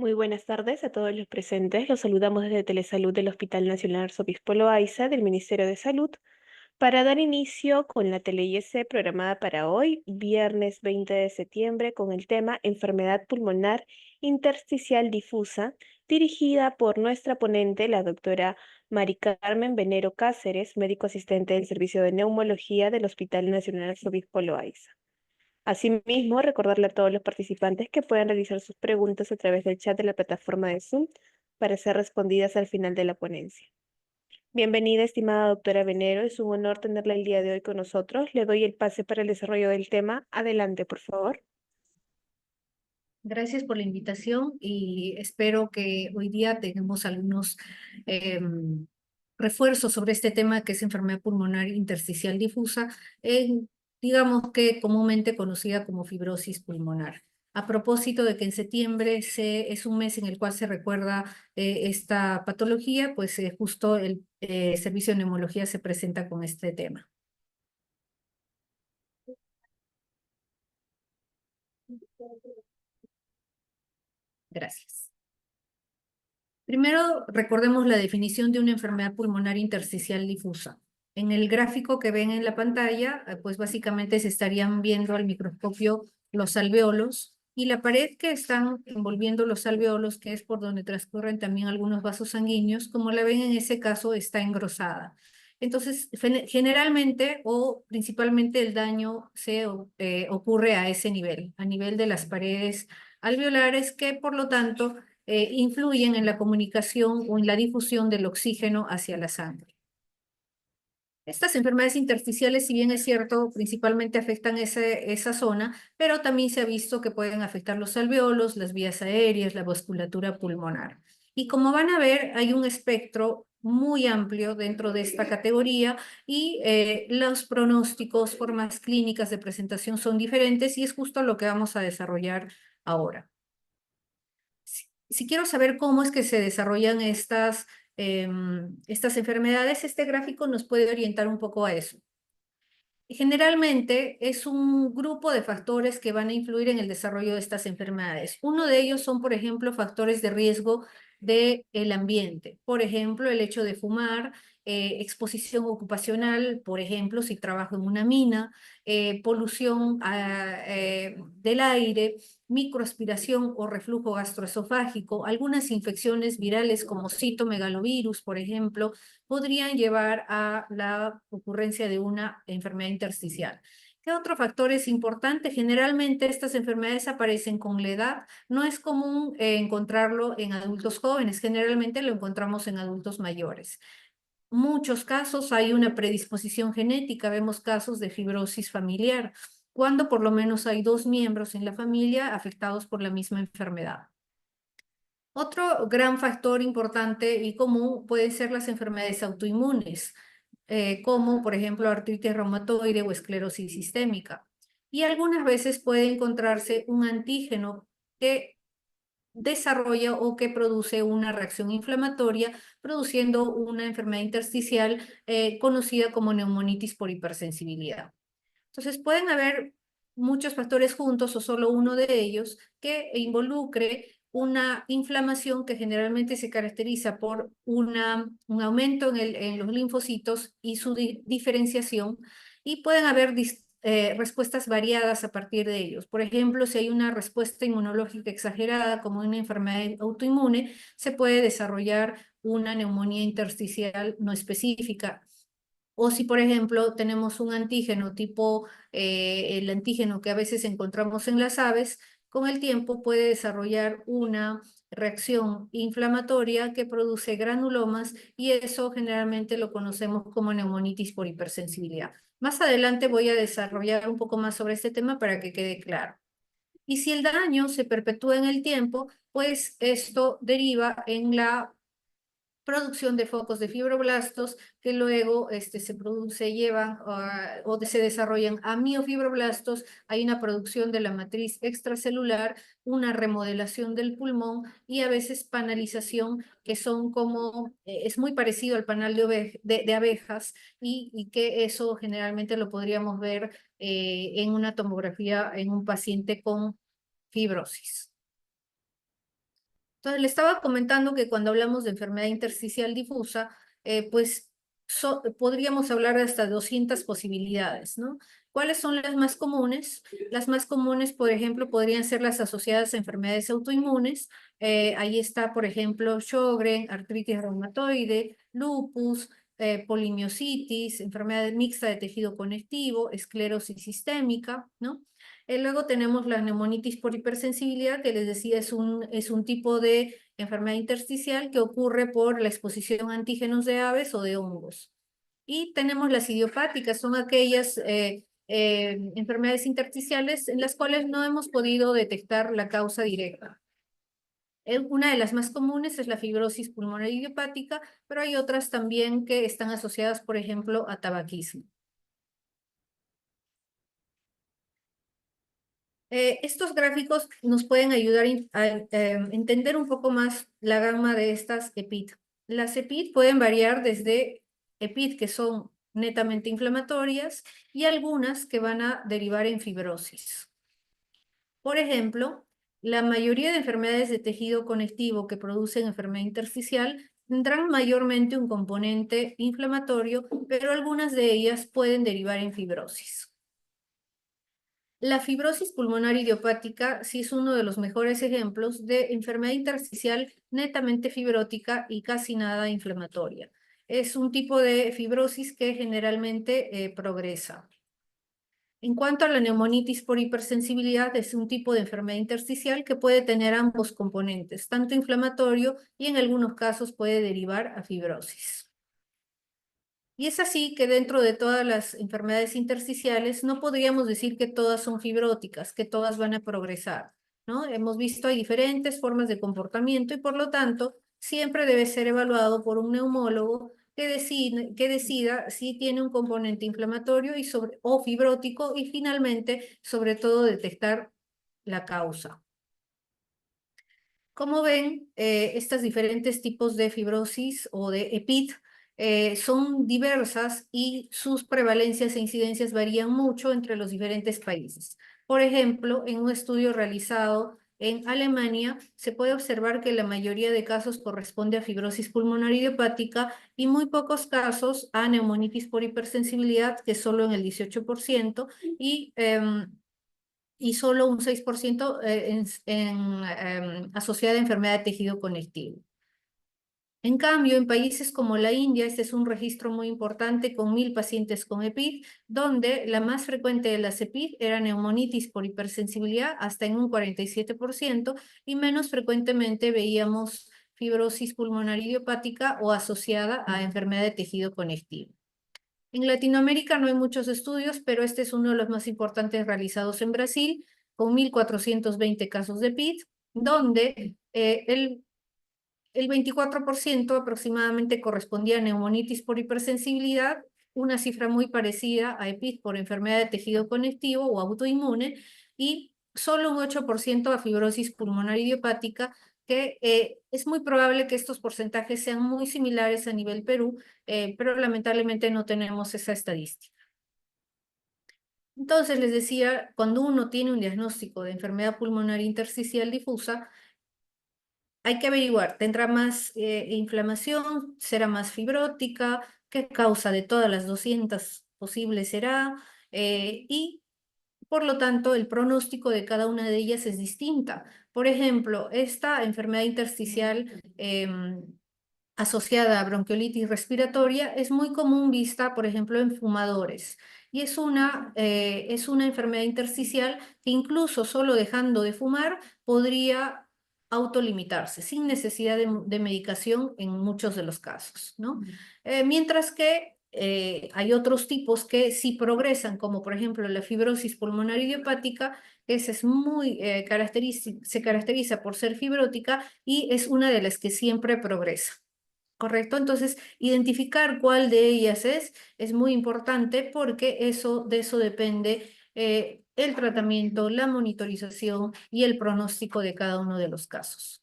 Muy buenas tardes a todos los presentes. Los saludamos desde Telesalud del Hospital Nacional Arzobispo Loaiza del Ministerio de Salud para dar inicio con la Tele-IS programada para hoy, viernes 20 de septiembre, con el tema Enfermedad pulmonar intersticial difusa, dirigida por nuestra ponente, la doctora Mari Carmen Venero Cáceres, médico asistente del Servicio de Neumología del Hospital Nacional Arzobispo Loaiza. Asimismo, recordarle a todos los participantes que pueden realizar sus preguntas a través del chat de la plataforma de Zoom para ser respondidas al final de la ponencia. Bienvenida, estimada doctora Venero. Es un honor tenerla el día de hoy con nosotros. Le doy el pase para el desarrollo del tema. Adelante, por favor. Gracias por la invitación y espero que hoy día tengamos algunos refuerzos sobre este tema que es enfermedad pulmonar intersticial difusa, digamos que comúnmente conocida como fibrosis pulmonar. A propósito de que en septiembre es un mes en el cual se recuerda esta patología, pues justo el Servicio de Neumología se presenta con este tema. Gracias. Primero, recordemos la definición de una enfermedad pulmonar intersticial difusa. En el gráfico que ven en la pantalla, pues básicamente se estarían viendo al microscopio los alveolos y la pared que están envolviendo los alveolos, que es por donde transcurren también algunos vasos sanguíneos, como la ven en ese caso, está engrosada. Entonces, generalmente o principalmente el daño ocurre a ese nivel, a nivel de las paredes alveolares, que por lo tanto influyen en la comunicación o en la difusión del oxígeno hacia la sangre. Estas enfermedades intersticiales, si bien es cierto, principalmente afectan esa zona, pero también se ha visto que pueden afectar los alveolos, las vías aéreas, la vasculatura pulmonar. Y como van a ver, hay un espectro muy amplio dentro de esta categoría y los pronósticos, formas clínicas de presentación son diferentes y es justo lo que vamos a desarrollar ahora. Si quiero saber cómo es que se desarrollan estas enfermedades, este gráfico nos puede orientar un poco a eso. Generalmente es un grupo de factores que van a influir en el desarrollo de estas enfermedades. Uno de ellos son, por ejemplo, factores de riesgo del ambiente. Por ejemplo, el hecho de fumar, exposición ocupacional, por ejemplo, si trabajo en una mina, polución del aire, microaspiración o reflujo gastroesofágico, algunas infecciones virales como citomegalovirus, por ejemplo, podrían llevar a la ocurrencia de una enfermedad intersticial. ¿Qué otro factor es importante? Generalmente estas enfermedades aparecen con la edad. No es común encontrarlo en adultos jóvenes, generalmente lo encontramos en adultos mayores. Muchos casos hay una predisposición genética, vemos casos de fibrosis familiar, cuando por lo menos hay dos miembros en la familia afectados por la misma enfermedad. Otro gran factor importante y común pueden ser las enfermedades autoinmunes, como por ejemplo artritis reumatoide o esclerosis sistémica. Y algunas veces puede encontrarse un antígeno que desarrolla o que produce una reacción inflamatoria, produciendo una enfermedad intersticial conocida como neumonitis por hipersensibilidad. Entonces pueden haber muchos factores juntos o solo uno de ellos que involucre una inflamación que generalmente se caracteriza por un aumento en los linfocitos y su diferenciación, y pueden haber respuestas variadas a partir de ellos. Por ejemplo, si hay una respuesta inmunológica exagerada como una enfermedad autoinmune, se puede desarrollar una neumonía intersticial no específica. O si, por ejemplo, tenemos un antígeno tipo el antígeno que a veces encontramos en las aves, con el tiempo puede desarrollar una reacción inflamatoria que produce granulomas y eso generalmente lo conocemos como neumonitis por hipersensibilidad. Más adelante voy a desarrollar un poco más sobre este tema para que quede claro. Y si el daño se perpetúa en el tiempo, pues esto deriva en la producción de focos de fibroblastos que luego se llevan o se desarrollan a miofibroblastos. Hay una producción de la matriz extracelular, una remodelación del pulmón y a veces panalización, que son como, es muy parecido al panal de abejas y que eso generalmente lo podríamos ver en una tomografía en un paciente con fibrosis. Entonces, le estaba comentando que cuando hablamos de enfermedad intersticial difusa, pues podríamos hablar de hasta 200 posibilidades, ¿no? ¿Cuáles son las más comunes? Las más comunes, por ejemplo, podrían ser las asociadas a enfermedades autoinmunes. Ahí está, por ejemplo, Sjögren, artritis reumatoide, lupus, polimiositis, enfermedad mixta de tejido conectivo, esclerosis sistémica, ¿no? Luego tenemos la neumonitis por hipersensibilidad, que les decía es un tipo de enfermedad intersticial que ocurre por la exposición a antígenos de aves o de hongos. Y tenemos las idiopáticas, son aquellas enfermedades intersticiales en las cuales no hemos podido detectar la causa directa. Una de las más comunes es la fibrosis pulmonar idiopática, pero hay otras también que están asociadas, por ejemplo, a tabaquismo. Estos gráficos nos pueden ayudar a entender un poco más la gama de estas EPID. Las EPID pueden variar desde EPID que son netamente inflamatorias y algunas que van a derivar en fibrosis. Por ejemplo, la mayoría de enfermedades de tejido conectivo que producen enfermedad intersticial tendrán mayormente un componente inflamatorio, pero algunas de ellas pueden derivar en fibrosis. La fibrosis pulmonar idiopática sí es uno de los mejores ejemplos de enfermedad intersticial netamente fibrótica y casi nada inflamatoria. Es un tipo de fibrosis que generalmente progresa. En cuanto a la neumonitis por hipersensibilidad, es un tipo de enfermedad intersticial que puede tener ambos componentes, tanto inflamatorio y en algunos casos puede derivar a fibrosis. Y es así que dentro de todas las enfermedades intersticiales no podríamos decir que todas son fibróticas, que todas van a progresar, ¿no? Hemos visto hay diferentes formas de comportamiento y por lo tanto siempre debe ser evaluado por un neumólogo que decida si tiene un componente inflamatorio o fibrótico y finalmente, sobre todo, detectar la causa. Como ven, estos diferentes tipos de fibrosis o de EPID son diversas y sus prevalencias e incidencias varían mucho entre los diferentes países. Por ejemplo, en un estudio realizado en Alemania, se puede observar que la mayoría de casos corresponde a fibrosis pulmonar idiopática y muy pocos casos a neumonitis por hipersensibilidad, que es solo en el 18%, y solo un 6% asociada a enfermedad de tejido conectivo. En cambio, en países como la India, este es un registro muy importante con 1000 pacientes con EPID, donde la más frecuente de las EPID era neumonitis por hipersensibilidad, hasta en un 47%, y menos frecuentemente veíamos fibrosis pulmonar idiopática o asociada a enfermedad de tejido conectivo. En Latinoamérica no hay muchos estudios, pero este es uno de los más importantes realizados en Brasil, con 1420 casos de PID, donde el 24% aproximadamente correspondía a neumonitis por hipersensibilidad, una cifra muy parecida a EPID por enfermedad de tejido conectivo o autoinmune, y solo un 8% a fibrosis pulmonar idiopática, que es muy probable que estos porcentajes sean muy similares a nivel Perú, pero lamentablemente no tenemos esa estadística. Entonces, les decía, cuando uno tiene un diagnóstico de enfermedad pulmonar intersticial difusa, hay que averiguar, ¿tendrá más inflamación? ¿Será más fibrótica? ¿Qué causa de todas las 200 posibles será? Y por lo tanto, el pronóstico de cada una de ellas es distinta. Por ejemplo, esta enfermedad intersticial asociada a bronquiolitis respiratoria es muy común vista, por ejemplo, en fumadores. Y es una enfermedad intersticial que incluso solo dejando de fumar podría autolimitarse sin necesidad de medicación en muchos de los casos, ¿no? Mientras que hay otros tipos que sí progresan, como por ejemplo la fibrosis pulmonar idiopática, esa es se caracteriza por ser fibrótica y es una de las que siempre progresa. ¿Correcto? Entonces, identificar cuál de ellas es muy importante porque de eso depende el tratamiento, la monitorización y el pronóstico de cada uno de los casos.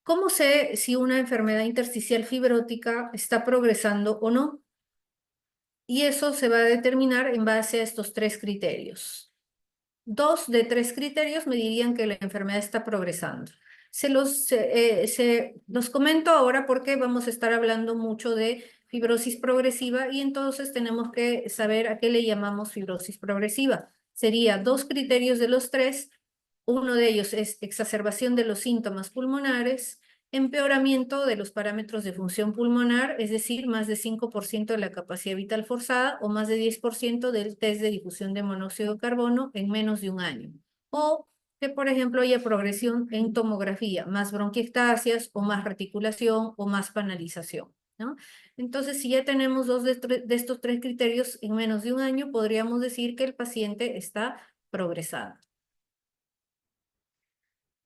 ¿Cómo sé si una enfermedad intersticial fibrótica está progresando o no? Y eso se va a determinar en base a estos tres criterios. 2 de 3 criterios me dirían que la enfermedad está progresando. Se los comento ahora porque vamos a estar hablando mucho de fibrosis progresiva y entonces tenemos que saber a qué le llamamos fibrosis progresiva. Sería 2 criterios de los 3. Uno de ellos es exacerbación de los síntomas pulmonares, empeoramiento de los parámetros de función pulmonar, es decir, más de 5% de la capacidad vital forzada o más de 10% del test de difusión de monóxido de carbono en menos de un año. O que, por ejemplo, haya progresión en tomografía, más bronquiectasias o más reticulación o más panalización, ¿no? Entonces, si ya tenemos dos de estos 3 criterios en menos de un año, podríamos decir que el paciente está progresado.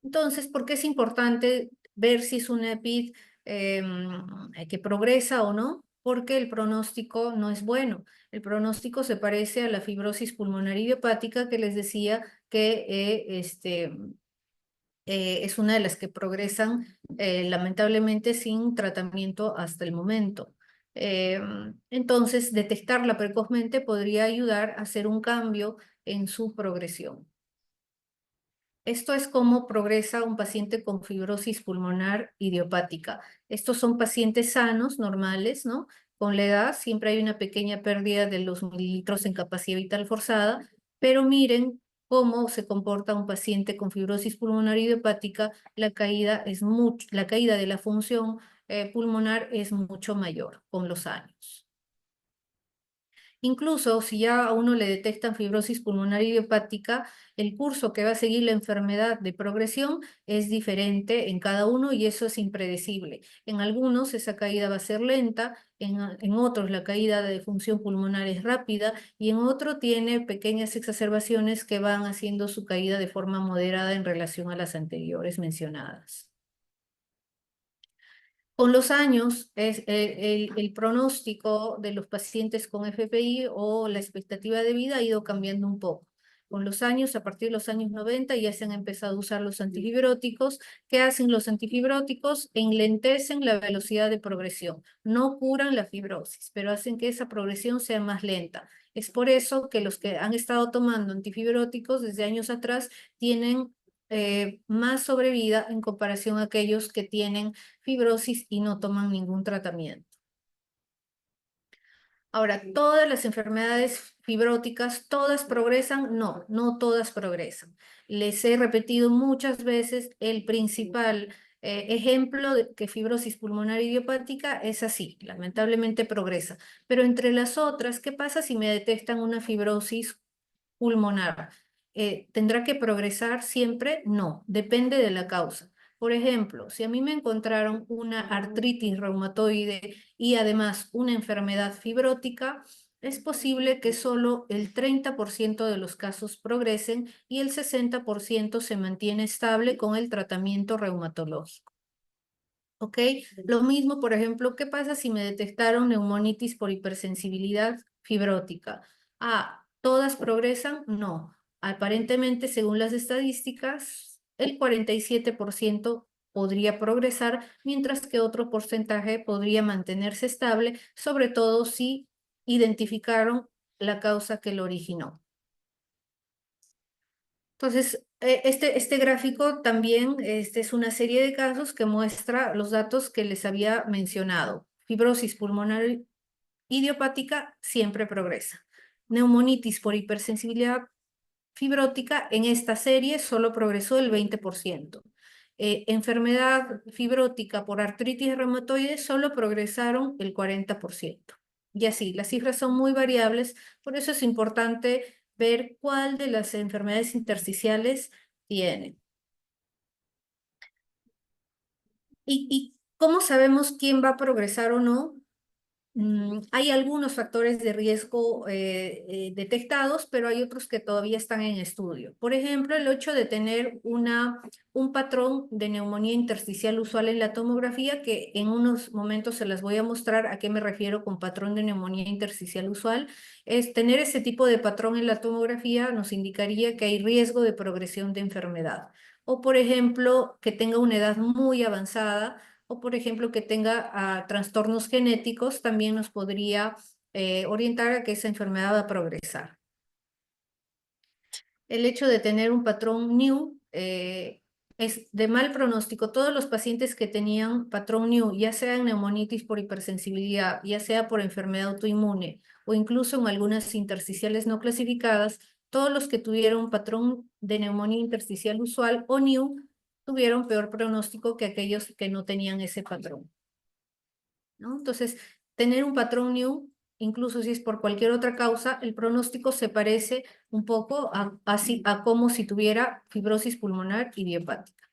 Entonces, ¿por qué es importante ver si es una EPID que progresa o no? Porque el pronóstico no es bueno. El pronóstico se parece a la fibrosis pulmonar idiopática que les decía que es una de las que progresan lamentablemente sin tratamiento hasta el momento. Entonces, detectarla precozmente podría ayudar a hacer un cambio en su progresión. Esto es cómo progresa un paciente con fibrosis pulmonar idiopática. Estos son pacientes sanos, normales, ¿no? Con la edad siempre hay una pequeña pérdida de los mililitros en capacidad vital forzada, pero miren cómo se comporta un paciente con fibrosis pulmonar idiopática. La caída de la función pulmonar es mucho mayor con los años. Incluso si ya a uno le detectan fibrosis pulmonar idiopática, el curso que va a seguir la enfermedad de progresión es diferente en cada uno y eso es impredecible. En algunos esa caída va a ser lenta, en otros la caída de función pulmonar es rápida y en otro tiene pequeñas exacerbaciones que van haciendo su caída de forma moderada en relación a las anteriores mencionadas. Con los años, el pronóstico de los pacientes con FPI o la expectativa de vida ha ido cambiando un poco. Con los años, a partir de los años 90, ya se han empezado a usar los antifibróticos. ¿Qué hacen los antifibróticos? Enlentecen la velocidad de progresión. No curan la fibrosis, pero hacen que esa progresión sea más lenta. Es por eso que los que han estado tomando antifibróticos desde años atrás tienen más sobrevida en comparación a aquellos que tienen fibrosis y no toman ningún tratamiento. Ahora, ¿todas las enfermedades fibróticas, todas progresan? No, no todas progresan. Les he repetido muchas veces el principal ejemplo de que fibrosis pulmonar idiopática es así, lamentablemente progresa. Pero entre las otras, ¿qué pasa si me detectan una fibrosis pulmonar? ¿Tendrá que progresar siempre? No, depende de la causa. Por ejemplo, si a mí me encontraron una artritis reumatoide y además una enfermedad fibrótica, es posible que solo el 30% de los casos progresen y el 60% se mantiene estable con el tratamiento reumatológico. ¿Ok? Lo mismo, por ejemplo, ¿qué pasa si me detectaron neumonitis por hipersensibilidad fibrótica? Ah, ¿todas progresan? No. Aparentemente, según las estadísticas, el 47% podría progresar, mientras que otro porcentaje podría mantenerse estable, sobre todo si identificaron la causa que lo originó. Entonces, este gráfico también es una serie de casos que muestra los datos que les había mencionado. Fibrosis pulmonar idiopática siempre progresa. Neumonitis por hipersensibilidad fibrótica en esta serie solo progresó el 20%. Enfermedad fibrótica por artritis reumatoide solo progresaron el 40%. Y así, las cifras son muy variables, por eso es importante ver cuál de las enfermedades intersticiales tiene. ¿Y cómo sabemos quién va a progresar o no? Hay algunos factores de riesgo detectados, pero hay otros que todavía están en estudio. Por ejemplo, el hecho de tener un patrón de neumonía intersticial usual en la tomografía, que en unos momentos se las voy a mostrar a qué me refiero con patrón de neumonía intersticial usual. Es tener ese tipo de patrón en la tomografía nos indicaría que hay riesgo de progresión de enfermedad. O, por ejemplo, que tenga una edad muy avanzada o por ejemplo que tenga trastornos genéticos, también nos podría orientar a que esa enfermedad va a progresar. el hecho de tener un patrón NIU es de mal pronóstico. Todos los pacientes que tenían patrón NIU, ya sea en neumonitis por hipersensibilidad, ya sea por enfermedad autoinmune o incluso en algunas intersticiales no clasificadas, todos los que tuvieron patrón de neumonía intersticial usual o NIU tuvieron peor pronóstico que aquellos que no tenían ese patrón, ¿no? Entonces, tener un patrón NIU, incluso si es por cualquier otra causa, el pronóstico se parece un poco a como si tuviera fibrosis pulmonar idiopática.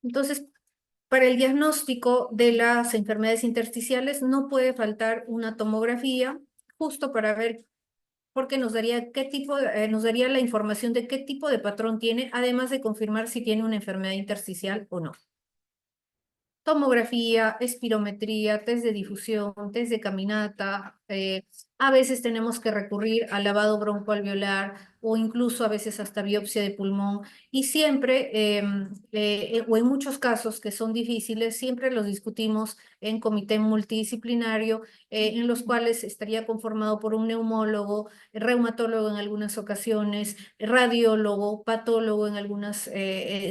Entonces, para el diagnóstico de las enfermedades intersticiales no puede faltar una tomografía, justo para ver, porque nos daría nos daría la información de qué tipo de patrón tiene, además de confirmar si tiene una enfermedad intersticial o no. Tomografía, espirometría, test de difusión, test de caminata. A veces tenemos que recurrir al lavado broncoalveolar o incluso a veces hasta biopsia de pulmón. Y siempre, o en muchos casos que son difíciles, siempre los discutimos en comité multidisciplinario, en los cuales estaría conformado por un neumólogo, reumatólogo en algunas ocasiones, radiólogo, patólogo en algunas,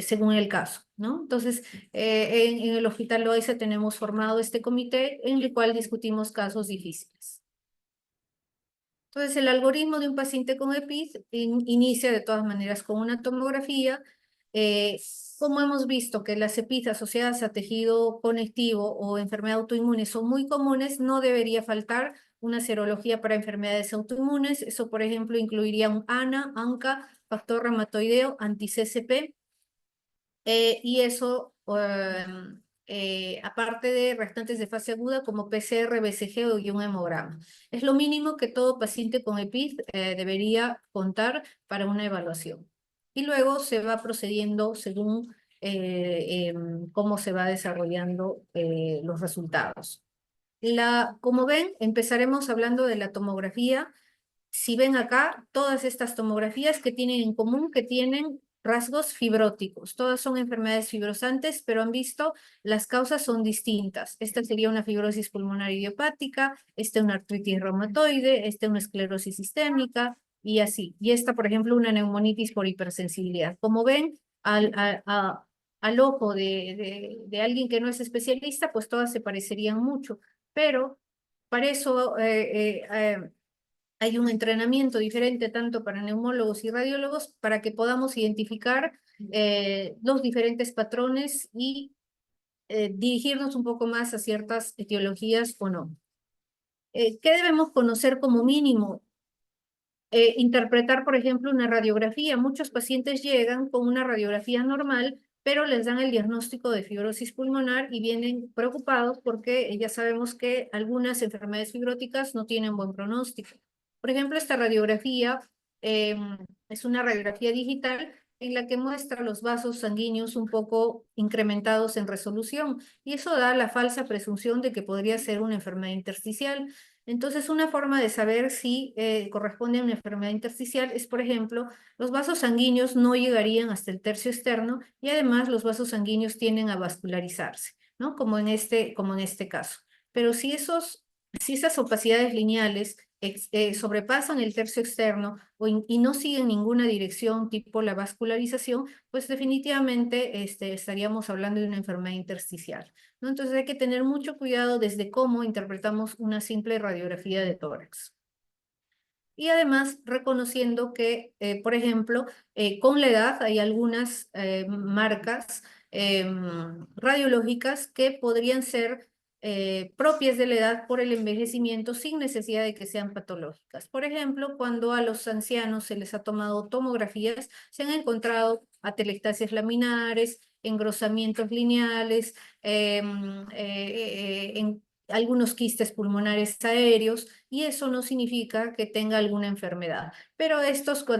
según el caso, ¿no? Entonces, en el Hospital Loaiza tenemos formado este comité en el cual discutimos casos difíciles. Entonces, el algoritmo de un paciente con EPID inicia de todas maneras con una tomografía. Como hemos visto que las EPID asociadas a tejido conectivo o enfermedad autoinmune son muy comunes, no debería faltar una serología para enfermedades autoinmunes. Eso, por ejemplo, incluiría un ANA, ANCA, factor reumatoideo, anti-CCP. Y eso, aparte de restantes de fase aguda como PCR, BCG y un hemograma. Es lo mínimo que todo paciente con EPID debería contar para una evaluación. Y luego se va procediendo según cómo se va desarrollando los resultados. Como ven, empezaremos hablando de la tomografía. Si ven acá, todas estas tomografías que tienen en común, que tienen rasgos fibróticos. Todas son enfermedades fibrosantes, pero han visto, las causas son distintas. Esta sería una fibrosis pulmonar idiopática, esta una artritis reumatoide, esta una esclerosis sistémica y así. Y esta, por ejemplo, una neumonitis por hipersensibilidad. Como ven, al ojo de alguien que no es especialista, pues todas se parecerían mucho, pero para eso hay un entrenamiento diferente tanto para neumólogos y radiólogos para que podamos identificar los diferentes patrones y dirigirnos un poco más a ciertas etiologías o no. ¿Qué debemos conocer como mínimo? Interpretar, por ejemplo, una radiografía. Muchos pacientes llegan con una radiografía normal, pero les dan el diagnóstico de fibrosis pulmonar y vienen preocupados porque ya sabemos que algunas enfermedades fibróticas no tienen buen pronóstico. Por ejemplo, esta radiografía es una radiografía digital en la que muestra los vasos sanguíneos un poco incrementados en resolución y eso da la falsa presunción de que podría ser una enfermedad intersticial. Entonces, una forma de saber si corresponde a una enfermedad intersticial es, por ejemplo, los vasos sanguíneos no llegarían hasta el tercio externo y además los vasos sanguíneos tienden a vascularizarse, ¿no? Como en este caso. Pero si esas opacidades lineales sobrepasan el tercio externo y no siguen ninguna dirección tipo la vascularización, pues definitivamente estaríamos hablando de una enfermedad intersticial, ¿no? Entonces hay que tener mucho cuidado desde cómo interpretamos una simple radiografía de tórax. Y además reconociendo que, por ejemplo, con la edad hay algunas marcas radiológicas que podrían ser propias de la edad por el envejecimiento sin necesidad de que sean patológicas. Por ejemplo, cuando a los ancianos se les ha tomado tomografías, se han encontrado atelectasias laminares, engrosamientos lineales, en algunos quistes pulmonares aéreos, y eso no significa que tenga alguna enfermedad. Pero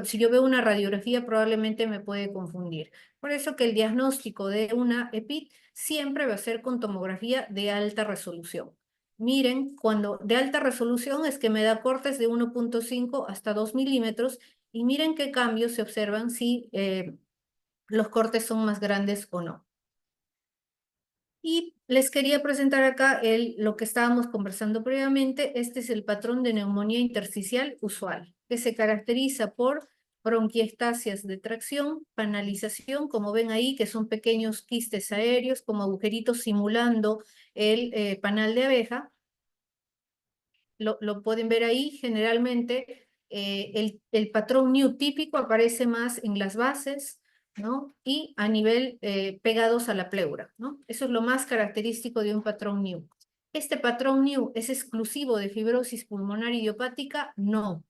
si yo veo una radiografía, probablemente me puede confundir. Por eso que el diagnóstico de una EPID siempre va a ser con tomografía de alta resolución. Miren, cuando de alta resolución es que me da cortes de 1.5 hasta 2 milímetros, y miren qué cambios se observan si los cortes son más grandes o no. Y les quería presentar acá lo que estábamos conversando previamente. Este es el patrón de neumonía intersticial usual, que se caracteriza por bronquiectasias de tracción, panalización, como ven ahí, que son pequeños quistes aéreos, como agujeritos simulando el panal de abeja. Lo pueden ver ahí, generalmente el patrón new típico aparece más en las bases, ¿no? Y a nivel pegados a la pleura, ¿no? Eso es lo más característico de un patrón new. ¿Este patrón new es exclusivo de fibrosis pulmonar idiopática? No.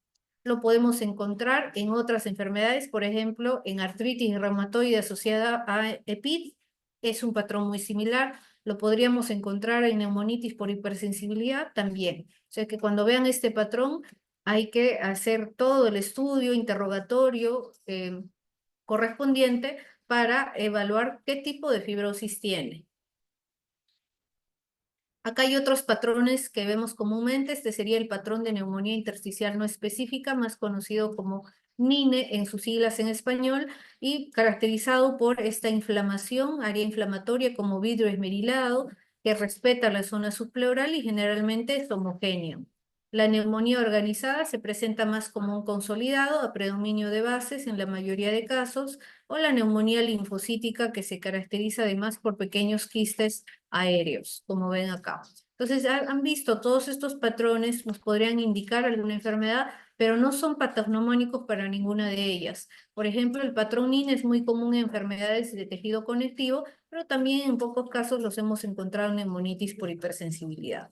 Lo podemos encontrar en otras enfermedades, por ejemplo, en artritis reumatoide asociada a EPID, es un patrón muy similar. Lo podríamos encontrar en neumonitis por hipersensibilidad también. O sea que cuando vean este patrón hay que hacer todo el estudio, interrogatorio correspondiente para evaluar qué tipo de fibrosis tiene. Acá hay otros patrones que vemos comúnmente. Este sería el patrón de neumonía intersticial no específica, más conocido como NINE en sus siglas en español, y caracterizado por esta inflamación, área inflamatoria como vidrio esmerilado, que respeta la zona subpleural y generalmente es homogéneo. La neumonía organizada se presenta más como un consolidado a predominio de bases en la mayoría de casos, o la neumonía linfocítica, que se caracteriza además por pequeños quistes aéreos, como ven acá. Entonces, han visto todos estos patrones, nos podrían indicar alguna enfermedad, pero no son patognomónicos para ninguna de ellas. Por ejemplo, el patrón NIN es muy común en enfermedades de tejido conectivo, pero también en pocos casos los hemos encontrado en neumonitis por hipersensibilidad.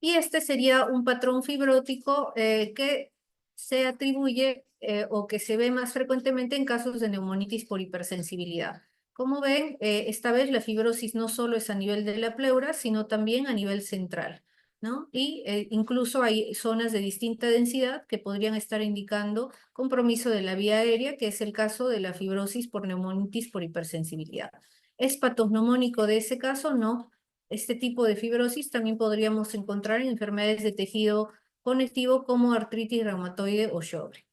Y este sería un patrón fibrótico que se atribuye o que se ve más frecuentemente en casos de neumonitis por hipersensibilidad. Como ven, esta vez la fibrosis no solo es a nivel de la pleura, sino también a nivel central, ¿no? Y incluso hay zonas de distinta densidad que podrían estar indicando compromiso de la vía aérea, que es el caso de la fibrosis por neumonitis por hipersensibilidad. ¿Es patognomónico de ese caso? No. Este tipo de fibrosis también podríamos encontrar en enfermedades de tejido conectivo como artritis reumatoide o Sjögren.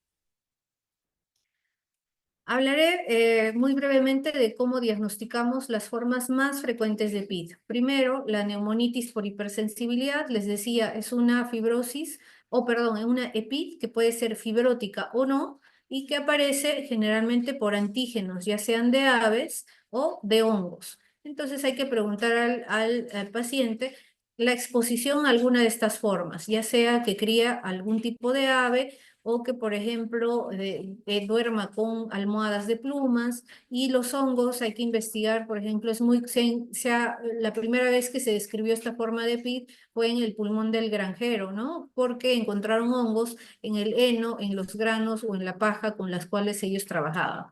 Hablaré muy brevemente de cómo diagnosticamos las formas más frecuentes de PID. Primero, la neumonitis por hipersensibilidad, les decía, es una fibrosis, o perdón, es una EPID que puede ser fibrótica o no, y que aparece generalmente por antígenos, ya sean de aves o de hongos. Entonces hay que preguntar al paciente la exposición a alguna de estas formas, ya sea que cría algún tipo de ave, o que, por ejemplo, duerma con almohadas de plumas. Y los hongos hay que investigar, por ejemplo, la primera vez que se describió esta forma de PID fue en el pulmón del granjero, ¿no? Porque encontraron hongos en el heno, en los granos o en la paja con las cuales ellos trabajaban,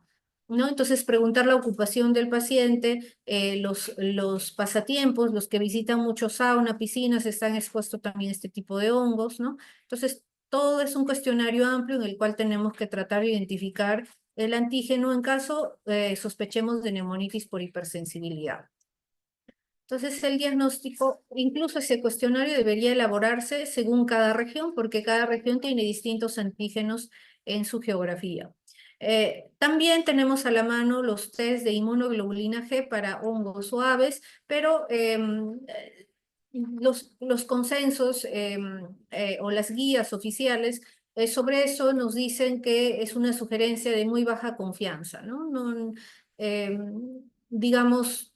¿no? Entonces, preguntar la ocupación del paciente, los pasatiempos, los que visitan mucho sauna, piscinas, están expuestos también a este tipo de hongos, ¿no? Entonces, todo es un cuestionario amplio en el cual tenemos que tratar de identificar el antígeno en caso sospechemos de neumonitis por hipersensibilidad. Entonces, el diagnóstico, incluso ese cuestionario debería elaborarse según cada región, porque cada región tiene distintos antígenos en su geografía. También tenemos a la mano los test de inmunoglobulina G para hongos o aves, pero los consensos o las guías oficiales sobre eso nos dicen que es una sugerencia de muy baja confianza, ¿no? Digamos,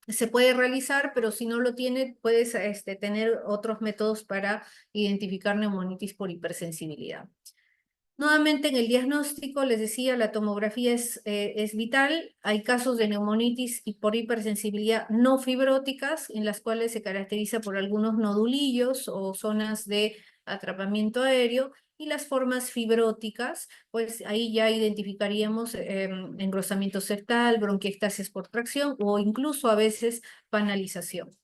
se puede realizar, pero si no lo tiene, puedes tener otros métodos para identificar neumonitis por hipersensibilidad. Nuevamente en el diagnóstico, les decía, la tomografía es vital. Hay casos de neumonitis y por hipersensibilidad no fibróticas, en las cuales se caracteriza por algunos nodulillos o zonas de atrapamiento aéreo, y las formas fibróticas, pues ahí ya identificaríamos engrosamiento septal, bronquiectasis por tracción o incluso a veces panalización.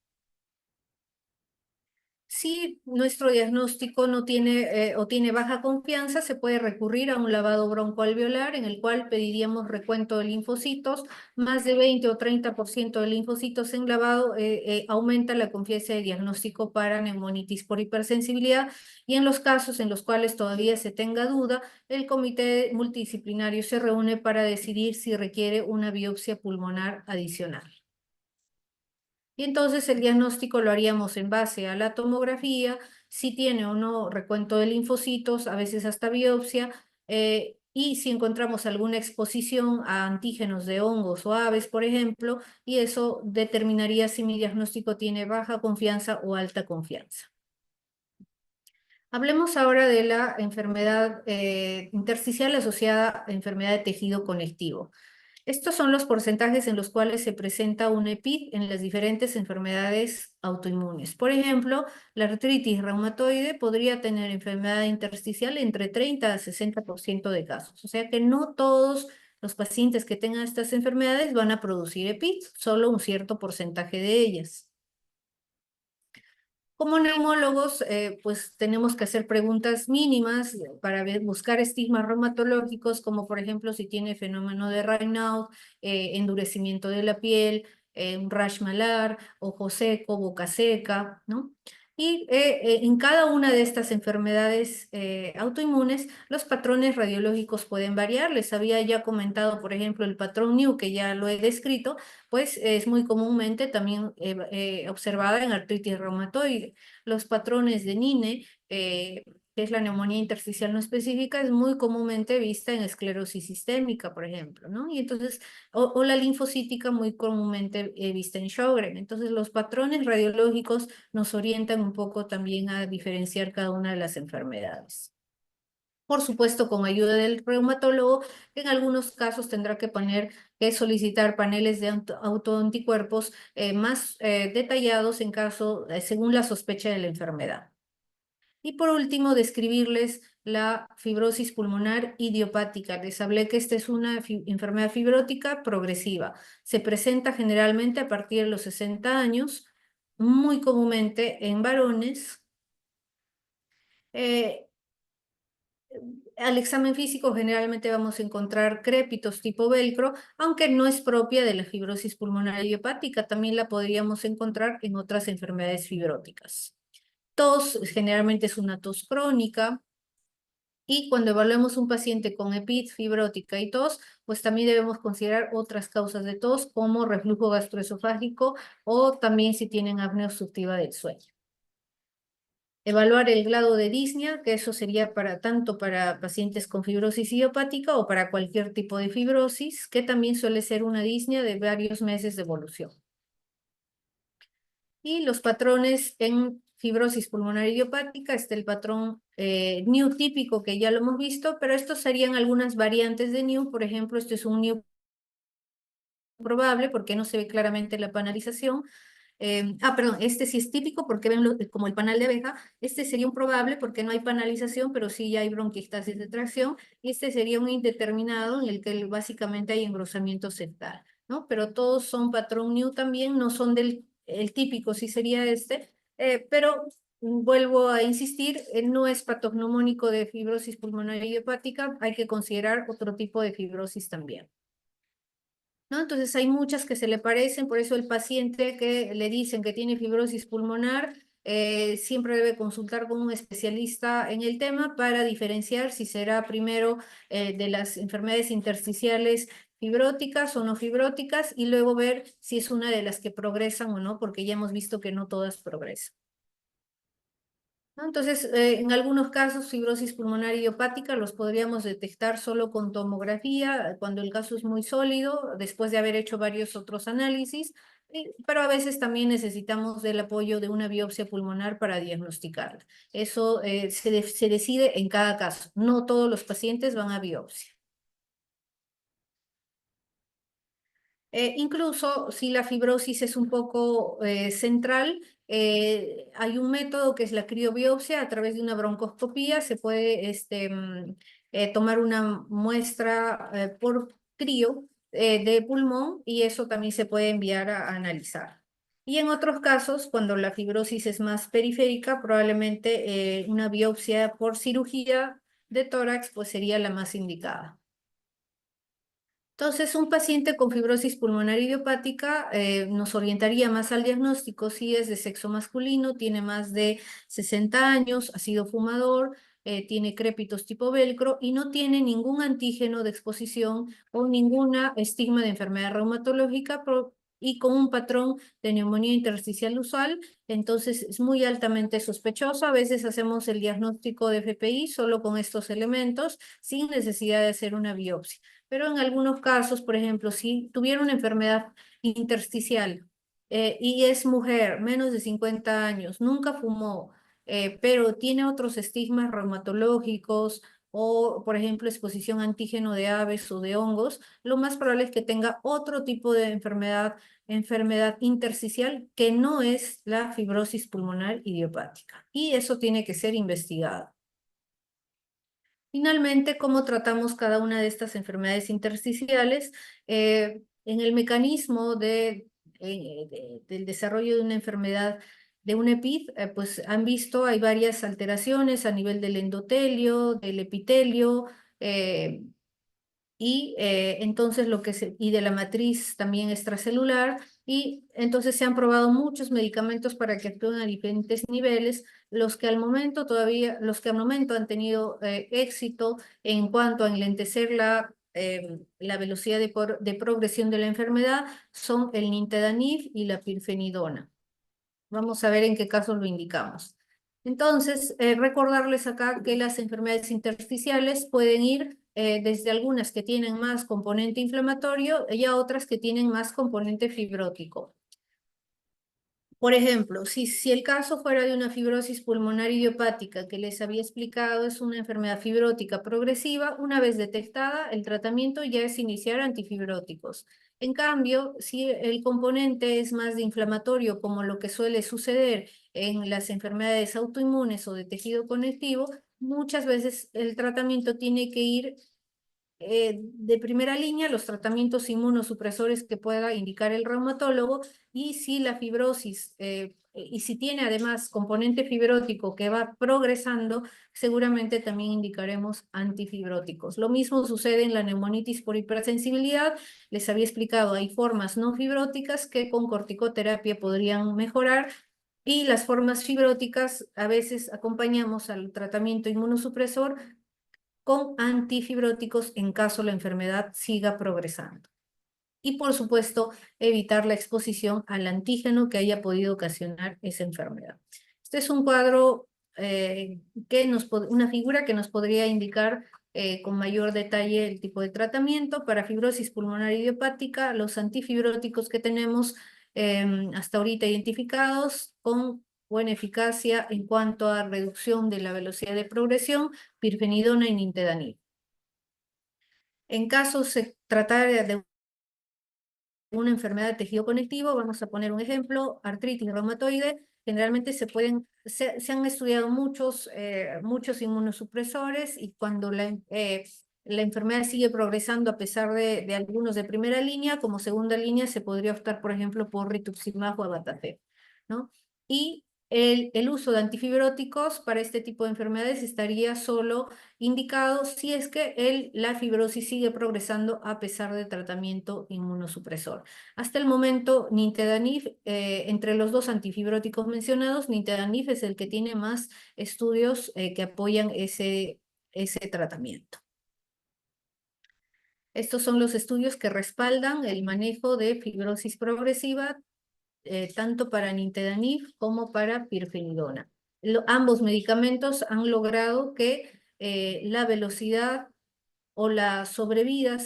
Si nuestro diagnóstico no tiene o tiene baja confianza, se puede recurrir a un lavado broncoalveolar en el cual pediríamos recuento de linfocitos. Más de 20 o 30% de linfocitos en lavado aumenta la confianza de diagnóstico para neumonitis por hipersensibilidad, y en los casos en los cuales todavía se tenga duda, el comité multidisciplinario se reúne para decidir si requiere una biopsia pulmonar adicional. Y entonces el diagnóstico lo haríamos en base a la tomografía, si tiene o no recuento de linfocitos, a veces hasta biopsia, y si encontramos alguna exposición a antígenos de hongos o aves, por ejemplo, y eso determinaría si mi diagnóstico tiene baja confianza o alta confianza. Hablemos ahora de la enfermedad intersticial asociada a enfermedad de tejido conectivo. Estos son los porcentajes en los cuales se presenta un EPID en las diferentes enfermedades autoinmunes. Por ejemplo, la artritis reumatoide podría tener enfermedad intersticial entre 30 a 60% de casos. O sea que no todos los pacientes que tengan estas enfermedades van a producir EPID, solo un cierto porcentaje de ellas. Como neumólogos, pues tenemos que hacer preguntas mínimas para buscar estigmas reumatológicos, como por ejemplo si tiene fenómeno de Raynaud, endurecimiento de la piel, un rash malar, ojo seco, boca seca, ¿no? Y en cada una de estas enfermedades autoinmunes, los patrones radiológicos pueden variar. Les había ya comentado, por ejemplo, el patrón New, que ya lo he descrito, pues es muy comúnmente también observada en artritis reumatoide. Los patrones de NINE, que es la neumonía intersticial no específica, es muy comúnmente vista en esclerosis sistémica, por ejemplo, ¿no? Y entonces, o la linfocítica muy comúnmente vista en Sjögren. Entonces, los patrones radiológicos nos orientan un poco también a diferenciar cada una de las enfermedades. Por supuesto, con ayuda del reumatólogo, en algunos casos tendrá que solicitar paneles de autoanticuerpos más detallados en caso, según la sospecha de la enfermedad. Y por último, describirles la fibrosis pulmonar idiopática. Les hablé que esta es una enfermedad fibrótica progresiva. Se presenta generalmente a partir de los 60 años, muy comúnmente en varones. Eh, Al examen físico generalmente vamos a encontrar crépitos tipo velcro, aunque no es propia de la fibrosis pulmonar idiopática, también la podríamos encontrar en otras enfermedades fibróticas. Tos generalmente es una tos crónica, y cuando evaluemos un paciente con EPID, fibrótica y tos, pues también debemos considerar otras causas de tos como reflujo gastroesofágico o también si tienen apnea obstructiva del sueño. Evaluar el grado de disnea, que eso sería tanto para pacientes con fibrosis idiopática o para cualquier tipo de fibrosis, que también suele ser una disnea de varios meses de evolución. Y los patrones en fibrosis pulmonar idiopática, está el patrón NEW típico, que ya lo hemos visto, pero estos serían algunas variantes de NEW. Por ejemplo, este es un NEW probable porque no se ve claramente la panalización. Perdón, este sí es típico porque ven como el panal de abeja. Este sería un probable porque no hay panalización, pero sí ya hay bronquiectasis de tracción. Y este sería un indeterminado en el que básicamente hay engrosamiento septal, ¿no? Pero todos son patrón New también, no son el típico, sí sería este, pero vuelvo a insistir, no es patognomónico de fibrosis pulmonar idiopática, hay que considerar otro tipo de fibrosis también, ¿no? Entonces hay muchas que se le parecen, por eso el paciente que le dicen que tiene fibrosis pulmonar siempre debe consultar con un especialista en el tema para diferenciar si será primero de las enfermedades intersticiales fibróticas o no fibróticas, y luego ver si es una de las que progresan o no, porque ya hemos visto que no todas progresan, ¿no? Entonces, en algunos casos, fibrosis pulmonar idiopática los podríamos detectar solo con tomografía, cuando el caso es muy sólido, después de haber hecho varios otros análisis, pero a veces también necesitamos del apoyo de una biopsia pulmonar para diagnosticarla. Eso se decide en cada caso, no todos los pacientes van a biopsia. Incluso si la fibrosis es un poco central, hay un método que es la criobiopsia. A través de una broncoscopía se puede tomar una muestra por crio de pulmón, y eso también se puede enviar a analizar. Y en otros casos, cuando la fibrosis es más periférica, probablemente una biopsia por cirugía de tórax pues sería la más indicada. Entonces, un paciente con fibrosis pulmonar idiopática nos orientaría más al diagnóstico si es de sexo masculino, tiene más de 60 años, ha sido fumador, tiene crépitos tipo velcro y no tiene ningún antígeno de exposición o ninguna estigma de enfermedad reumatológica y con un patrón de neumonía intersticial usual. Entonces es muy altamente sospechoso. A veces hacemos el diagnóstico de FPI solo con estos elementos sin necesidad de hacer una biopsia. Pero en algunos casos, por ejemplo, si tuviera una enfermedad intersticial y es mujer, menos de 50 años, nunca fumó, pero tiene otros estigmas reumatológicos o, por ejemplo, exposición a antígeno de aves o de hongos, lo más probable es que tenga otro tipo de enfermedad intersticial que no es la fibrosis pulmonar idiopática. Y eso tiene que ser investigado. Finalmente, ¿cómo tratamos cada una de estas enfermedades intersticiales? En el mecanismo del desarrollo de una enfermedad de un EPID, pues han visto, hay varias alteraciones a nivel del endotelio, del epitelio, eh, entonces y de la matriz también extracelular, y entonces se han probado muchos medicamentos para que actúen a diferentes niveles, los que al momento han tenido éxito en cuanto a enlentecer la velocidad de progresión de la enfermedad son el nintedanib y la pirfenidona. Vamos a ver en qué caso lo indicamos. Entonces, recordarles acá que las enfermedades intersticiales pueden ir desde algunas que tienen más componente inflamatorio y a otras que tienen más componente fibrótico. Por ejemplo, si el caso fuera de una fibrosis pulmonar idiopática que les había explicado, es una enfermedad fibrótica progresiva, una vez detectada, el tratamiento ya es iniciar antifibróticos. En cambio, si el componente es más de inflamatorio, como lo que suele suceder en las enfermedades autoinmunes o de tejido conectivo, muchas veces el tratamiento tiene que ir de primera línea los tratamientos inmunosupresores que pueda indicar el reumatólogo, y si la fibrosis y si tiene además componente fibrótico que va progresando, seguramente también indicaremos antifibróticos. Lo mismo sucede en la neumonitis por hipersensibilidad. Les había explicado, hay formas no fibróticas que con corticoterapia podrían mejorar, y las formas fibróticas a veces acompañamos al tratamiento inmunosupresor con antifibróticos en caso la enfermedad siga progresando. Y por supuesto, evitar la exposición al antígeno que haya podido ocasionar esa enfermedad. Este es un cuadro, una figura que nos podría indicar con mayor detalle el tipo de tratamiento. Para fibrosis pulmonar idiopática, los antifibróticos que tenemos hasta ahorita identificados con buena eficacia en cuanto a reducción de la velocidad de progresión, pirfenidona y nintedanib. En caso se tratara de una enfermedad de tejido conectivo, vamos a poner un ejemplo, artritis reumatoide, generalmente se han estudiado muchos inmunosupresores, y cuando la enfermedad sigue progresando a pesar de algunos de primera línea, como segunda línea se podría optar, por ejemplo, por rituximab o abatacept, ¿no? Y el uso de antifibróticos para este tipo de enfermedades estaría solo indicado si es que la fibrosis sigue progresando a pesar del tratamiento inmunosupresor. Hasta el momento, nintedanib, entre los dos antifibróticos mencionados, nintedanib es el que tiene más estudios que apoyan ese tratamiento. Estos son los estudios que respaldan el manejo de fibrosis progresiva, tanto para nintedanib como para pirfenidona. Ambos medicamentos han logrado que la velocidad o la sobrevida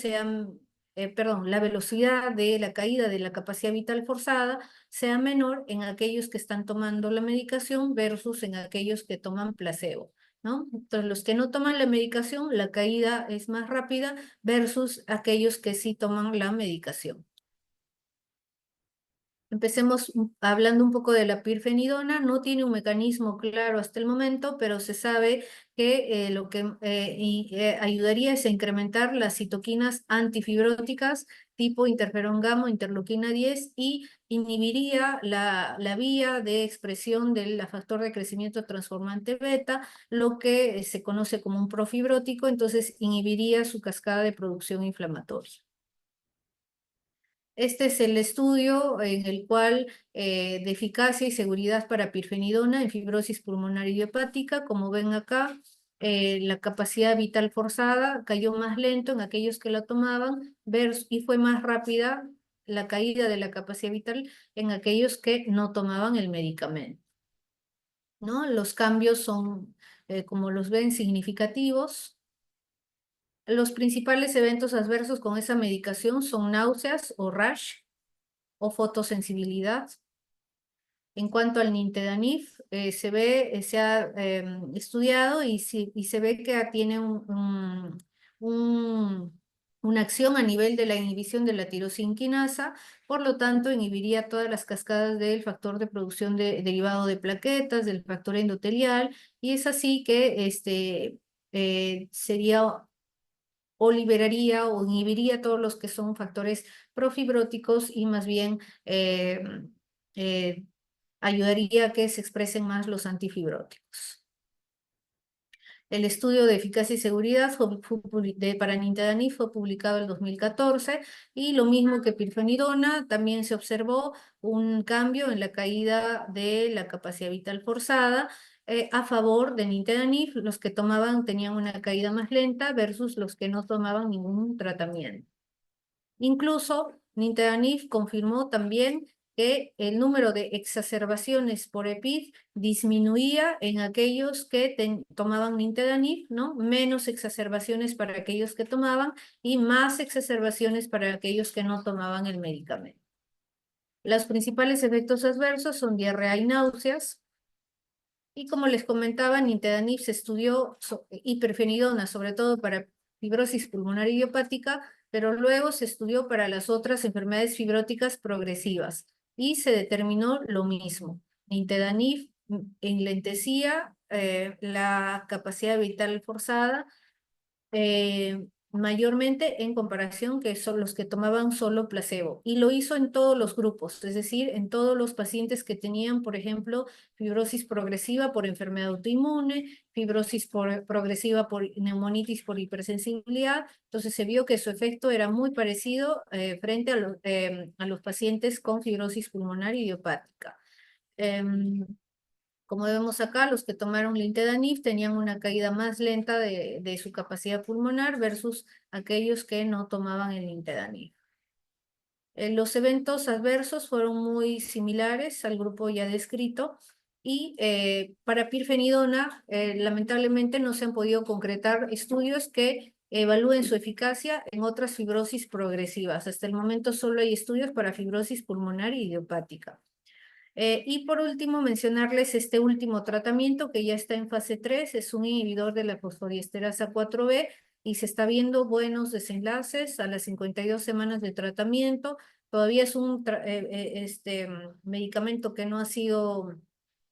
la velocidad de la caída de la capacidad vital forzada sea menor en aquellos que están tomando la medicación versus en aquellos que toman placebo, ¿no? Entonces, los que no toman la medicación, la caída es más rápida versus aquellos que sí toman la medicación. Empecemos hablando un poco de la pirfenidona. No tiene un mecanismo claro hasta el momento, pero se sabe que lo que ayudaría es a incrementar las citoquinas antifibróticas tipo interferón gamma, interleuquina 10 y inhibiría la vía de expresión del factor de crecimiento transformante beta, lo que se conoce como un profibrótico, entonces inhibiría su cascada de producción inflamatoria. Este es el estudio en el cual de eficacia y seguridad para pirfenidona en fibrosis pulmonar idiopática. Como ven acá, la capacidad vital forzada cayó más lento en aquellos que la tomaban y fue más rápida la caída de la capacidad vital en aquellos que no tomaban el medicamento, ¿no? Los cambios son, como los ven, significativos. Los principales eventos adversos con esa medicación son náuseas o rash o fotosensibilidad. En cuanto al nintedanib, se ha estudiado y se ve que tiene una acción a nivel de la inhibición de la tirosinquinasa, por lo tanto inhibiría todas las cascadas del factor de producción derivado de plaquetas, del factor endotelial, y es así que sería o liberaría o inhibiría todos los que son factores profibróticos y más bien eh, eh, ayudaría a que se expresen más los antifibróticos. El estudio de eficacia y seguridad para nintedanib fue publicado en 2014 y lo mismo que pirfenidona, también se observó un cambio en la caída de la capacidad vital forzada a favor de nintedanib. Los que tomaban tenían una caída más lenta versus los que no tomaban ningún tratamiento. Incluso nintedanib confirmó también que el número de exacerbaciones por EPID disminuía en aquellos que tomaban nintedanib, ¿no? Menos exacerbaciones para aquellos que tomaban y más exacerbaciones para aquellos que no tomaban el medicamento. Los principales efectos adversos son diarrea y náuseas. Y como les comentaba, nintedanib se estudió hiperfenidona, sobre todo para fibrosis pulmonar idiopática, pero luego se estudió para las otras enfermedades fibróticas progresivas y se determinó lo mismo. Nintedanib enlentecía la capacidad vital forzada mayormente en comparación que son los que tomaban solo placebo. Y lo hizo en todos los grupos, es decir, en todos los pacientes que tenían, por ejemplo, fibrosis progresiva por enfermedad autoinmune, fibrosis progresiva por neumonitis por hipersensibilidad. Entonces se vio que su efecto era muy parecido frente a los pacientes con fibrosis pulmonar idiopática. Como vemos acá, los que tomaron lintedanib tenían una caída más lenta de su capacidad pulmonar versus aquellos que no tomaban el lintedanib. Los eventos adversos fueron muy similares al grupo ya descrito y para pirfenidona lamentablemente no se han podido concretar estudios que evalúen su eficacia en otras fibrosis progresivas. Hasta el momento solo hay estudios para fibrosis pulmonar idiopática. Y por último, mencionarles este último tratamiento que ya está en fase 3, es un inhibidor de la fosfodiesterasa 4B y se está viendo buenos desenlaces a las 52 semanas de tratamiento. Todavía es un medicamento que no ha sido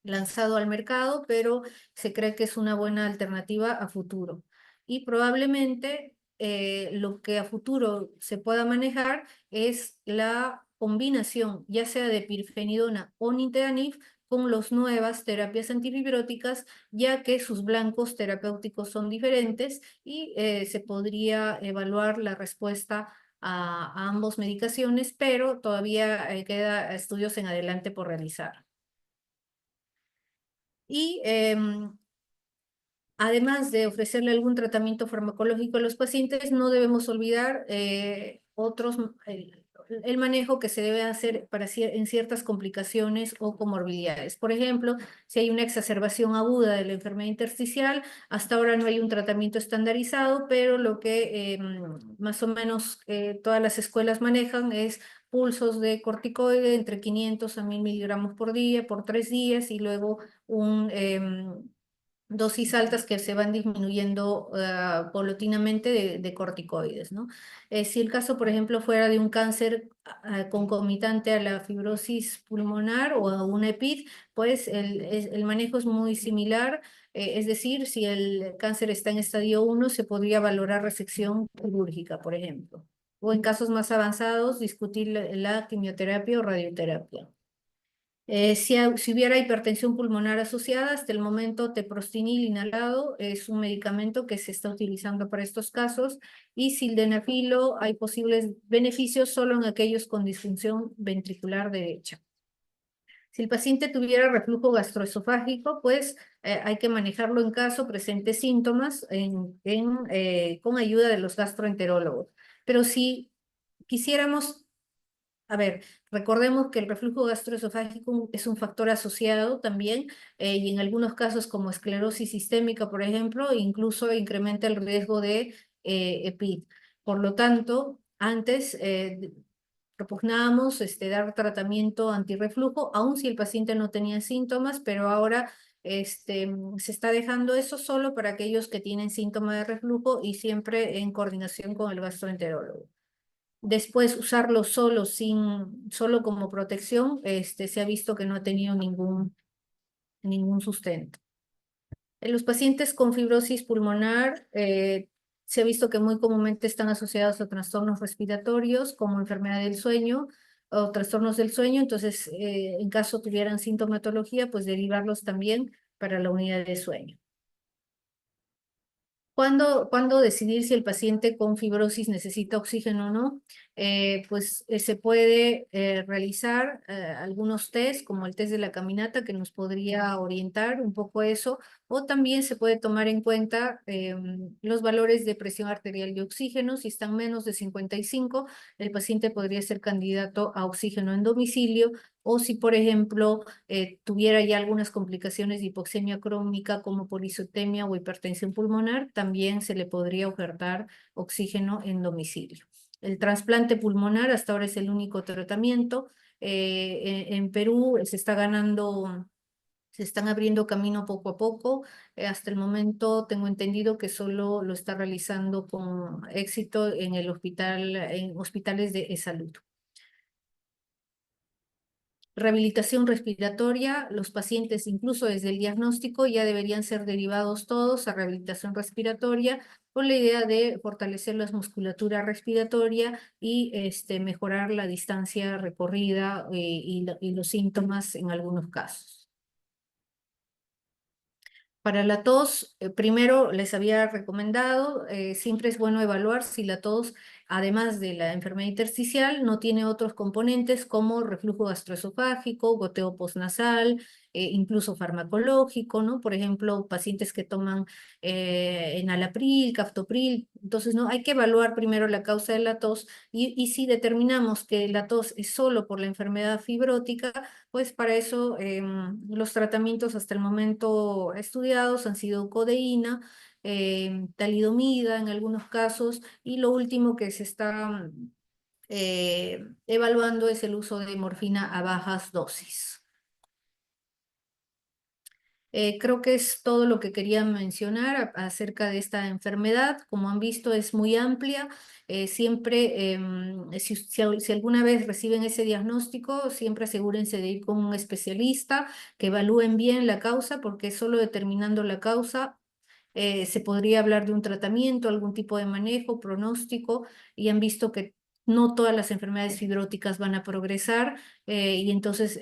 lanzado al mercado, pero se cree que es una buena alternativa a futuro. Y probablemente lo que a futuro se pueda manejar es la combinación, ya sea de pirfenidona o nintedanib, con las nuevas terapias antifibróticas, ya que sus blancos terapéuticos son diferentes y se podría evaluar la respuesta a ambos medicaciones, pero todavía queda estudios en adelante por realizar. Y además de ofrecerle algún tratamiento farmacológico a los pacientes, no debemos olvidar el manejo que se debe hacer en ciertas complicaciones o comorbilidades. Por ejemplo, si hay una exacerbación aguda de la enfermedad intersticial, hasta ahora no hay un tratamiento estandarizado, pero lo que más o menos todas las escuelas manejan es pulsos de corticoide entre 500 a 1000 miligramos por día, por 3 días, y luego un dosis altas que se van disminuyendo paulatinamente de corticoides, ¿no? Si el caso, por ejemplo, fuera de un cáncer concomitante a la fibrosis pulmonar o a una EPID, pues el manejo es muy similar, es decir, si el cáncer está en estadio 1, se podría valorar resección quirúrgica, por ejemplo, o en casos más avanzados, discutir la quimioterapia o radioterapia. Si hubiera hipertensión pulmonar asociada, hasta el momento teprostinil inhalado es un medicamento que se está utilizando para estos casos, y sildenafilo hay posibles beneficios solo en aquellos con disfunción ventricular derecha. Si el paciente tuviera reflujo gastroesofágico, pues hay que manejarlo en caso presente síntomas con ayuda de los gastroenterólogos. Pero si quisiéramos, a ver, recordemos que el reflujo gastroesofágico es un factor asociado también, y en algunos casos como esclerosis sistémica, por ejemplo, incluso incrementa el riesgo de EPID. Por lo tanto, antes propugnábamos dar tratamiento antirreflujo, aun si el paciente no tenía síntomas, pero ahora se está dejando eso solo para aquellos que tienen síntomas de reflujo y siempre en coordinación con el gastroenterólogo. Después usarlo solo como protección, se ha visto que no ha tenido ningún sustento. En los pacientes con fibrosis pulmonar, se ha visto que muy comúnmente están asociados a trastornos respiratorios como enfermedad del sueño o trastornos del sueño. Entonces, en caso tuvieran sintomatología, pues derivarlos también para la unidad de sueño. ¿Cuándo decidir si el paciente con fibrosis necesita oxígeno o no? Se puede realizar algunos test, como el test de la caminata, que nos podría orientar un poco eso, o también se puede tomar en cuenta los valores de presión arterial y oxígeno. Si están menos de 55, el paciente podría ser candidato a oxígeno en domicilio, o si, por ejemplo, tuviera ya algunas complicaciones de hipoxemia crónica como polizotemia o hipertensión pulmonar, también se le podría ofertar oxígeno en domicilio. El trasplante pulmonar hasta ahora es el único tratamiento. En Perú se están abriendo camino poco a poco. Hasta el momento tengo entendido que solo lo está realizando con éxito en hospitales de salud. Rehabilitación respiratoria, los pacientes incluso desde el diagnóstico ya deberían ser derivados todos a rehabilitación respiratoria, con la idea de fortalecer la musculatura respiratoria y mejorar la distancia recorrida y los síntomas en algunos casos. Para la tos, primero les había recomendado, siempre es bueno evaluar si la tos, además de la enfermedad intersticial, no tiene otros componentes como reflujo gastroesofágico, goteo postnasal, incluso farmacológico, ¿no? Por ejemplo, pacientes que toman enalapril, captopril. Entonces, ¿no? Hay que evaluar primero la causa de la tos, y si determinamos que la tos es solo por la enfermedad fibrótica, pues para eso los tratamientos hasta el momento estudiados han sido codeína, talidomida en algunos casos, y lo último que se está evaluando es el uso de morfina a bajas dosis. Creo que es todo lo que quería mencionar acerca de esta enfermedad. Como han visto, es muy amplia. Siempre, si alguna vez reciben ese diagnóstico, siempre asegúrense de ir con un especialista, que evalúen bien la causa, porque solo determinando la causa se podría hablar de un tratamiento, algún tipo de manejo, pronóstico, y han visto que no todas las enfermedades fibróticas van a progresar, y entonces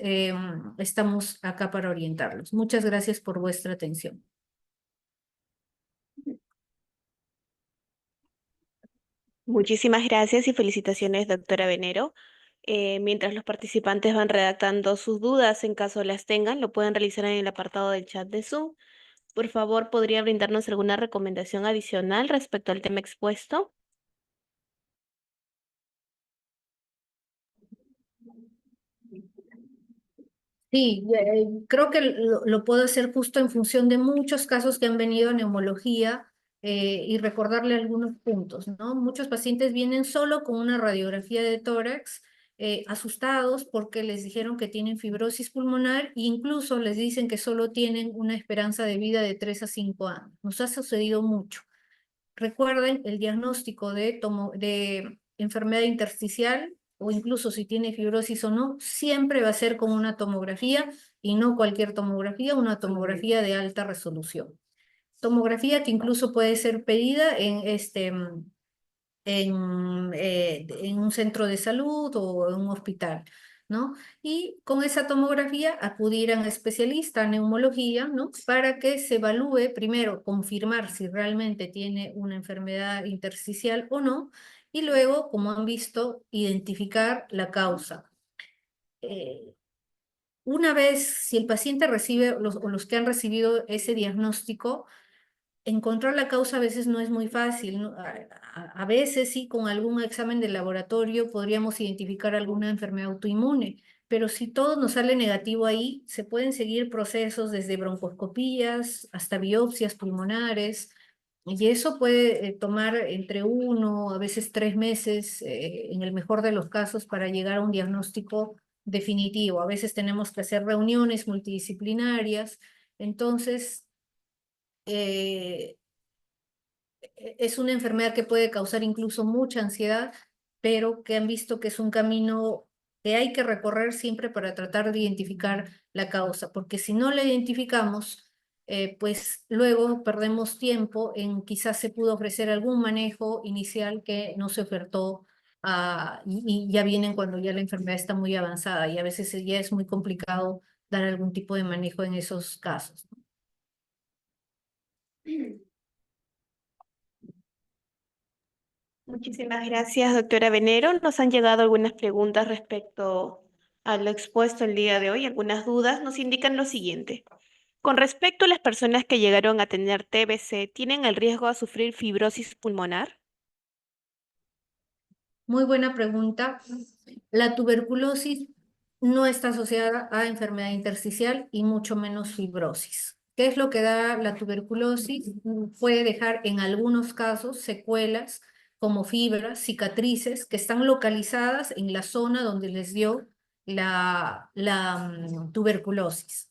estamos acá para orientarlos. Muchas gracias por vuestra atención. Muchísimas gracias y felicitaciones, doctora Venero. Mientras los participantes van redactando sus dudas, en caso las tengan, lo pueden realizar en el apartado del chat de Zoom. Por favor, ¿podría brindarnos alguna recomendación adicional respecto al tema expuesto? Sí, creo que lo puedo hacer justo en función de muchos casos que han venido a neumología, y recordarle algunos puntos, ¿no? Muchos pacientes vienen solo con una radiografía de tórax, asustados porque les dijeron que tienen fibrosis pulmonar e incluso les dicen que solo tienen una esperanza de vida de 3 a 5 años. Nos ha sucedido mucho. Recuerden, el diagnóstico de enfermedad intersticial o incluso si tiene fibrosis o no, siempre va a ser con una tomografía y no cualquier tomografía, una tomografía de alta resolución. Tomografía que incluso puede ser pedida en un centro de salud o en un hospital, ¿no? Y con esa tomografía acudir a un especialista en neumología, ¿no? Para que se evalúe, primero, confirmar si realmente tiene una enfermedad intersticial o no, y luego, como han visto, identificar la causa. Eh, una vez, si el paciente recibe, o los que han recibido ese diagnóstico, encontrar la causa a veces no es muy fácil, ¿no? A veces sí, con algún examen de laboratorio podríamos identificar alguna enfermedad autoinmune, pero si todo nos sale negativo ahí, se pueden seguir procesos desde broncoscopías hasta biopsias pulmonares, y eso puede tomar entre 1, a veces 3 meses, en el mejor de los casos, para llegar a un diagnóstico definitivo. A veces tenemos que hacer reuniones multidisciplinarias, entonces eh, es una enfermedad que puede causar incluso mucha ansiedad, pero que han visto que es un camino que hay que recorrer siempre para tratar de identificar la causa, porque si no la identificamos, pues luego perdemos tiempo en quizás se pudo ofrecer algún manejo inicial que no se ofertó, y ya vienen cuando ya la enfermedad está muy avanzada y a veces ya es muy complicado dar algún tipo de manejo en esos casos. Muchísimas gracias, doctora Venero. Nos han llegado algunas preguntas respecto a lo expuesto el día de hoy, algunas dudas. Nos indican lo siguiente. Con respecto a las personas que llegaron a tener TBC, ¿tienen el riesgo a sufrir fibrosis pulmonar? Muy buena pregunta. La tuberculosis no está asociada a enfermedad intersticial y mucho menos fibrosis. ¿Qué es lo que da la tuberculosis? Puede dejar en algunos casos secuelas como fibras, cicatrices que están localizadas en la zona donde les dio la tuberculosis,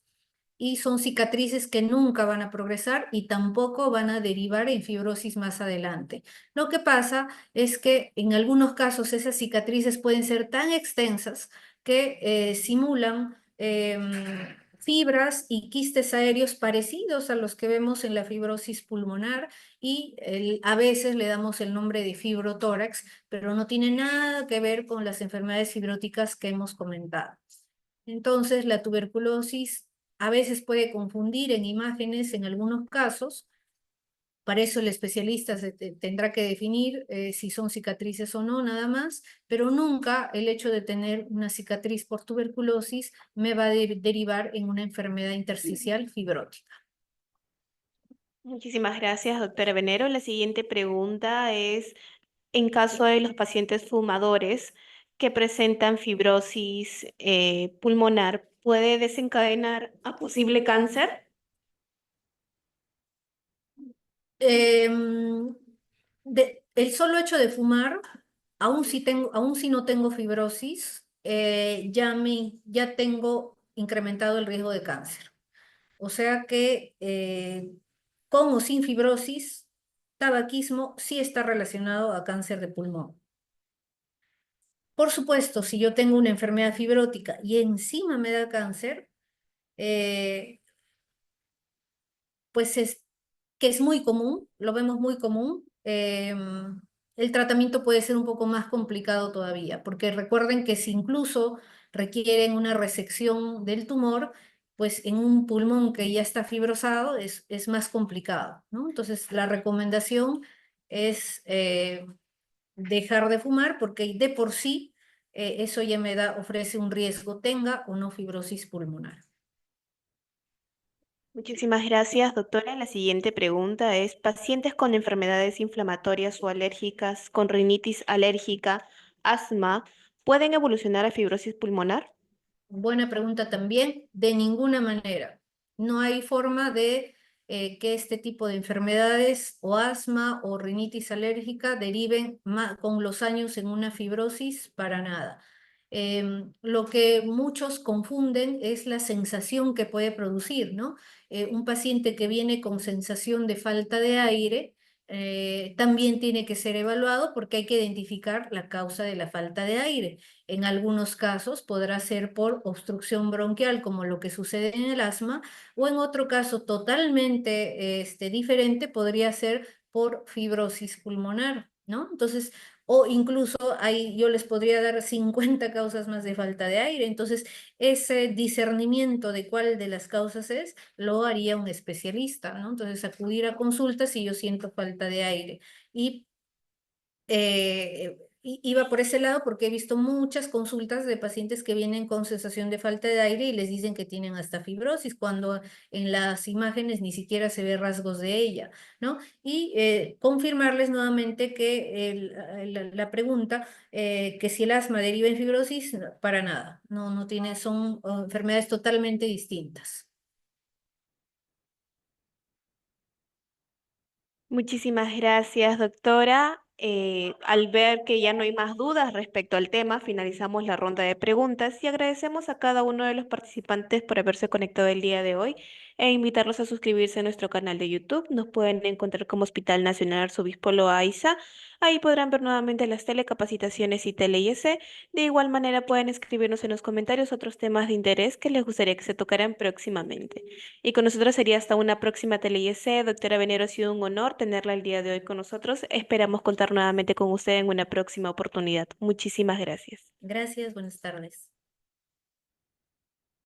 y son cicatrices que nunca van a progresar y tampoco van a derivar en fibrosis más adelante. Lo que pasa es que en algunos casos esas cicatrices pueden ser tan extensas que simulan fibras y quistes aéreos parecidos a los que vemos en la fibrosis pulmonar, y a veces le damos el nombre de fibrotórax, pero no tiene nada que ver con las enfermedades fibróticas que hemos comentado. Entonces, la tuberculosis a veces puede confundir en imágenes en algunos casos. Para eso el especialista tendrá que definir si son cicatrices o no, nada más, pero nunca el hecho de tener una cicatriz por tuberculosis me va a derivar en una enfermedad intersticial fibrótica. Muchísimas gracias, doctora Venero. La siguiente pregunta es, en caso de los pacientes fumadores que presentan fibrosis pulmonar, ¿puede desencadenar a posible cáncer? Em, el solo hecho de fumar, aún si no tengo fibrosis, ya tengo incrementado el riesgo de cáncer. O sea que con o sin fibrosis, tabaquismo sí está relacionado a cáncer de pulmón. Por supuesto, si yo tengo una enfermedad fibrótica y encima me da cáncer, eh, pues es que es muy común, lo vemos muy común. El tratamiento puede ser un poco más complicado todavía, porque recuerden que si incluso requieren una resección del tumor, pues en un pulmón que ya está fibrosado es más complicado, ¿no? Entonces, la recomendación es dejar de fumar, porque de por sí eso ya ofrece un riesgo, tenga o no fibrosis pulmonar. Muchísimas gracias, doctora. La siguiente pregunta es, ¿pacientes con enfermedades inflamatorias o alérgicas, con rinitis alérgica, asma, pueden evolucionar a fibrosis pulmonar? Buena pregunta también. De ninguna manera. No hay forma de que este tipo de enfermedades o asma o rinitis alérgica deriven con los años en una fibrosis, para nada. Lo que muchos confunden es la sensación que puede producir, ¿no? Un paciente que viene con sensación de falta de aire también tiene que ser evaluado porque hay que identificar la causa de la falta de aire. En algunos casos podrá ser por obstrucción bronquial, como lo que sucede en el asma, o en otro caso totalmente diferente podría ser por fibrosis pulmonar, ¿no? Entonces, o incluso ahí yo les podría dar 50 causas más de falta de aire. Entonces, ese discernimiento de cuál de las causas es, lo haría un especialista, ¿no? Entonces, acudir a consultas si yo siento falta de aire. Y iba por ese lado porque he visto muchas consultas de pacientes que vienen con sensación de falta de aire y les dicen que tienen hasta fibrosis, cuando en las imágenes ni siquiera se ve rasgos de ella, ¿no? Y confirmarles nuevamente que la pregunta, que si el asma deriva en fibrosis, no, para nada, no tiene, son enfermedades totalmente distintas. Muchísimas gracias, doctora. Al ver que ya no hay más dudas respecto al tema, finalizamos la ronda de preguntas y agradecemos a cada uno de los participantes por haberse conectado el día de hoy e invitarlos a suscribirse a nuestro canal de YouTube. Nos pueden encontrar como Hospital Nacional Arzobispo Loaiza. Ahí podrán ver nuevamente las telecapacitaciones y tele-IS. De igual manera pueden escribirnos en los comentarios otros temas de interés que les gustaría que se tocaran próximamente. Y con nosotros sería hasta una próxima tele-IC. Doctora Venero, ha sido un honor tenerla el día de hoy con nosotros. Esperamos contar nuevamente con usted en una próxima oportunidad. Muchísimas gracias. Gracias, buenas tardes.